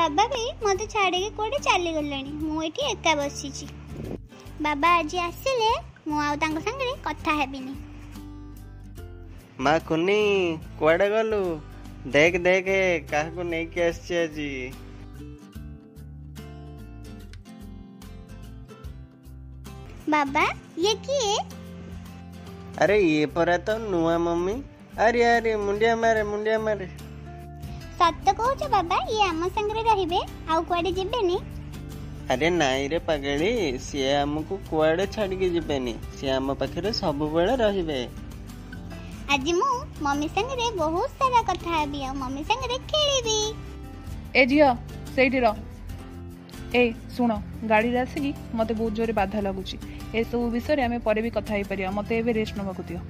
बाबा भी मत छाड़ी कोड़े चली गले मुझे एका बसी। बाबा आज आसिले मुझे संगे कथा हेबिनी। माँ कुनी कुआडे गलु देख देख क्या नहीं कि आज। बाबा ये किए? अरे ये परा तो नुआ मम्मी। अरे अरे मुंडिया मारे। सत कहूच बाबा ये आम संगे रहिबे आउ कुआडे जिबेनी? अरे नाई रे पगड़ी सी आमको कुआडे छाड़ी के जिबेनी सी आम पाखरे सब बेले रहिबे। आज मु मम्मी संगे बहुत सारा कथा हेबी आ मम्मी संगे खेलीबी। ए झियो सेठी रह। ए सुन गाड़ी रे आसिकी मते बहुत जोरे बाधा लागुची। ए सब विषय रे आमे परे भी कथा हे परिया। मते एबे रेस्ट नबाकू दियो।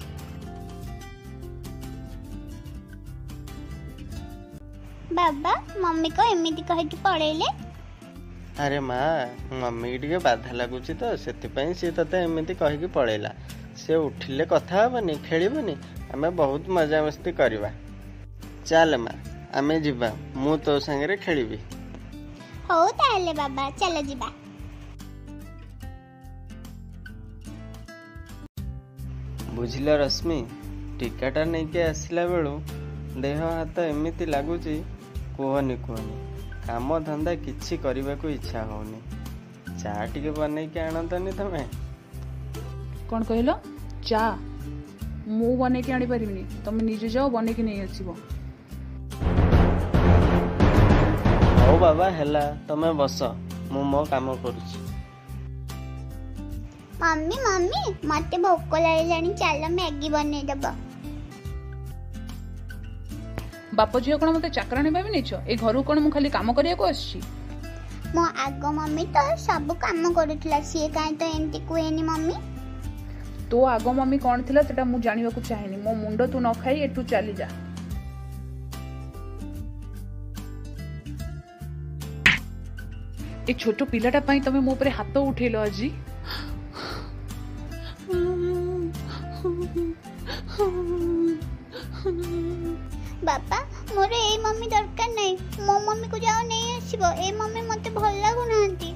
बाबा मम्मी को एमिति कहि कि पळेले? अरे माँ मम्मी टिके बाधा लगुच तो से सी ते एमती कहीकि पड़ेला। से उठिले कथा हेबनी खेलबनी आमे बहुत मजा मस्ती करवा। चल माँ आमे जिबा मु तो संगे खेलिबी। हो ताले बाबा चलो जिबा। बुझिल रश्मि टीकाटा नहीं के आसला बेलू देह हाथ एमती लगुच कहनी काम धंदा किछि करबा को इच्छा होनी। चा टिके बनै के आनतनी तमे? कौन कहलो? चा मु बने के आनी परिबिनी तमे निजे जाओ बने के नहीं आसीबो। हो बाबा हैला तमे बस मु मो काम करूची। मम्मी मम्मी मते भोक लागलानी चलो मैगी बने दबो। बाप झील कौन मत चाकराणी भावी छ? ए घर कौन मु खाली काम करिया को आछि? मो आगो मम्मी तो सब काम करूथला सी काई तो एंती कुएनी मम्मी। तो आगो मम्मी कौन थिला सेटा मु जानिबा को चाहेनी। मो मुंडो तू न खाई एटू चली जा। ए छोटो पिलाटा पई तमे मो ऊपर हाथ उठेलो आजी। बापा मोरे ए मम्मी दरकार नहीं। मो मम्मी को जाओ नहीं आसीबो। ए मम्मी मते भल लागु नांती।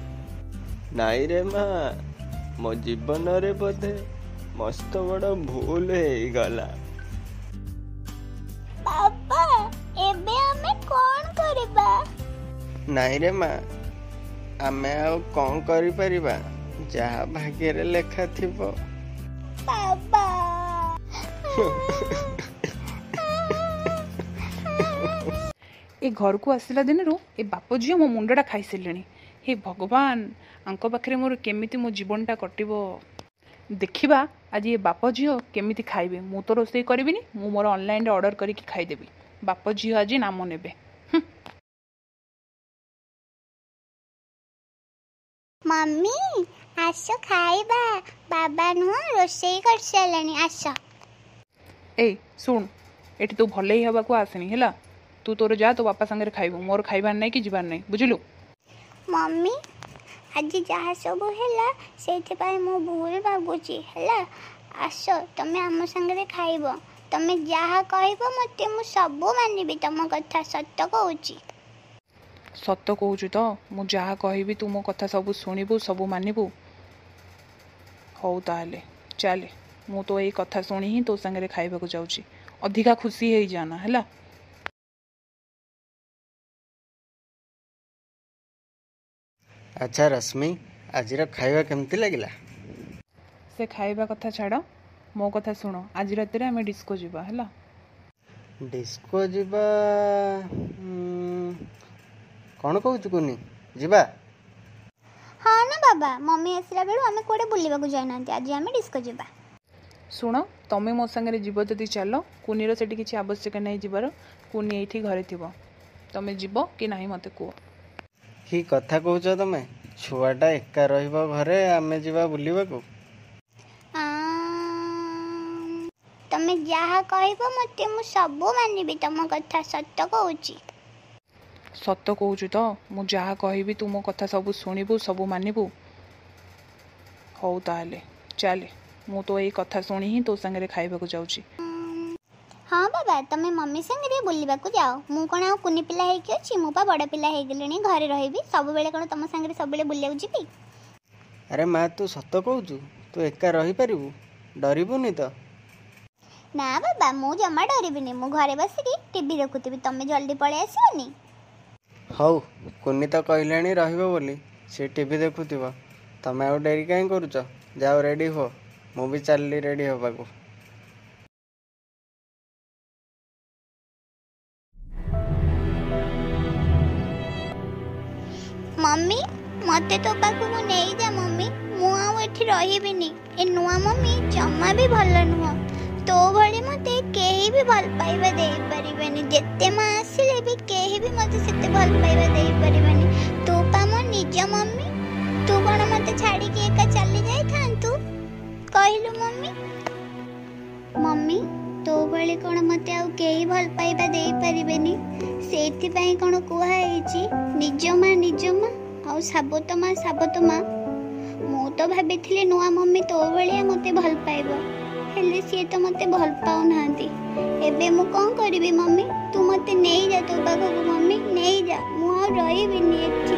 नाई रे माँ मो जीवन रे बोधे मस्त बड़ भूल हे गला। बापा एबे हमें कौन करबा? नाई रे माँ आमे आ कौन करि परिबा जहा भाग्य रे लेखा थिबो। बाबा ए घर को आसला दिन ए बाप झील मो मुंडा खाई सारे। हे भगवान आंक पाखे मोर केमिति मो जीवनटा कटिबो। देखिबा आज ये बाप झील केमिति खाइबे। मु तो रोसई करिबिनी मु मोर ऑनलाइन रे ऑर्डर करिकि खाइदेबी। बाप झील आज नाम नेबे। मम्मी आसो खाइबा। बाबा नु रोसई कर सालानी आसो। ए सुन एठी तू भले ही हवा को आसनी हैला। तू तोर जा तो बापा संगे खाइबो। मोर खाइबार नहीं कि जीवार नहीं बुझलु? मम्मी आज जहाँ सब है से मु भूल भागुची है। आस तमें आम संगे खाइब तमें जहाँ कहब मत मु सब मानबी तुम कथा सत कहूची। सत कहूचु तो मु जहाँ कहबी तू मो कथा सब शुणबू सब मानबू। हौ ताले चले मु तो यही कथा शुणी ही तो संगे खाइबा को जाऊची। अधिका खुशी है जाना है। अच्छा रश्मि आज खाइबा केमती लगिला? से खाइबा कथा छाड़ मो कथा शुण। आज रात आम डिस्को जीवा है। डिस्को जीवा कौन कहूँ कुनी जीवा? हाँ ना बाबा मम्मी आसला बेलू आम कोड़े बुलवा जाना आज आम डिस्को जीवा। शुण तमें मो संगे जीव जदि चल कुनीर से किसी आवश्यक नहीं जीवार। कुनी ये घरे थी तमें जीव कि ना मत कह। कि कथा कहूच तमें? छुआटा एका रहिबो घरे आमे जीवा बुलिबा को। तमें जहाँ कहब मत मु सब मानबी तुम कथा सत कहूची। सत कहूचु तो मु जहाँ कहबी तू मो कथा सब शुणबू सब मानबू। हौ ताले चले मु तो यही कथा शुणी ही तो संगे खाइबा को जाऊची। हाँ बाबा तमे मम्मी संगे बुलवाक जाओ मु कौन आ कुनी पिला ହେଇକି ଅଛି ମୁଁ ପା ବଡ଼ ପିଲା ହେଇଗଲିଣି ଘରେ ରହିବି ସବୁବେଳେ କଣ ତମ ସାଙ୍ଗରେ ସବୁବେଳେ ବୁଲିବାକୁ ଯିବି। ଆରେ ମା ତୁ ସତ କହୁଛୁ? ତୁ ଏକା ରହିପାରିବୁ? ଡରିବୁନି ତ? ନା ବାବା ମୁଁ ଜମା ଡରିବିନି ମୁଁ ଘରେ ବସିକି टीवी ଦେଖୁଥିବି ତମେ ଜଲ୍ଦି ପଳେଇ ଆସିବନି। ହଉ କୁନି ତ କହିଲାଣି ରହିବ ବୋଲି ସେ ଟିଭି ଦେଖୁଥିବ ତମେ ଆଉ ଡେରି କାହିଁ କରୁଛ? ଯାଅ ରେଡ଼ି ହୁଅ ମୁଁ ବି ଚାଲିଲି ରେଡ଼ି ହେବାକୁ। मम्मी मते तो पाखକୁ ନେଇଯା मम्मी ମୁଁ ଆଉ ଏଠି ରହିବିନି। ଏ ନୂଆ ମମ୍ମି ଜମା ବି ଭଲ ନୁହଁ। ତୋ ଭଳି ମତେ କେହି ବି ଭଲ ପାଇବା ଦେଇପାରିବେନି। ଯେତେ ମା ଆସିଲେ ବି କେହି ବି ମତେ ସେତେ ଭଲ ପାଇବା ଦେଇପାରିବେନି। ତୁ ପା ମୋ ନିଜ ମମ୍ମି। ତୁ କଣ ମତେ ଛାଡ଼ିକି ଏକା ଚାଲି ଯାଇଥାନ୍ତୁ କହିଲୁ ମମ୍ମି? ମମ୍ମି ତୋ ଭଳି କଣ ମତେ ଆଉ କେହି ଭଲ ପାଇବା ଦେଇପାରିବେନି। ସେଇଥିପାଇଁ କଣ କୁହା ହେଇଛି ନିଜ ମା ଆଉ ସାବତ ମା। ମୁଁ ତ ଭାବିଥିଲି ନୂଆ ମମ୍ମି ତୋ ଭଳିଆ ମତେ ଭଲ ପାଇବ ହେଲେ ସିଏ ତ ମତେ ଭଲ ପାଉନାହାନ୍ତି। ଏବେ ମୁଁ କଣ କରିବି ମମ୍ମି? ତୁ ମତେ ନେଇଯା ତୋ ପାଖକୁ ମମ୍ମି ନେଇଯା ମୁଁ ଆଉ ରହିବିନି ଏଠି।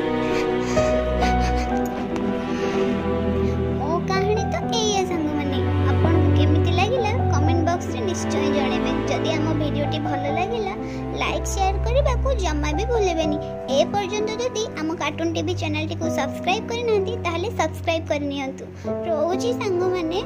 ମୋ କାହାଣୀ ତ ଏଇଆ ସାଙ୍ଗମାନେ ଆପଣଙ୍କୁ କେମିତି ଲାଗିଲା କमेंट बॉक्स रे निश्चय जणेबे। जदि आम वीडियोटी भल लगिला लाइक शेयर करने को जमा भी भूलेबेनी। ए पर्यंत जदि आम कार्टून टीवी चैनल टी को सब्सक्राइब करना ताहले सब्सक्राइब करनियंतु। रोजी सांग माने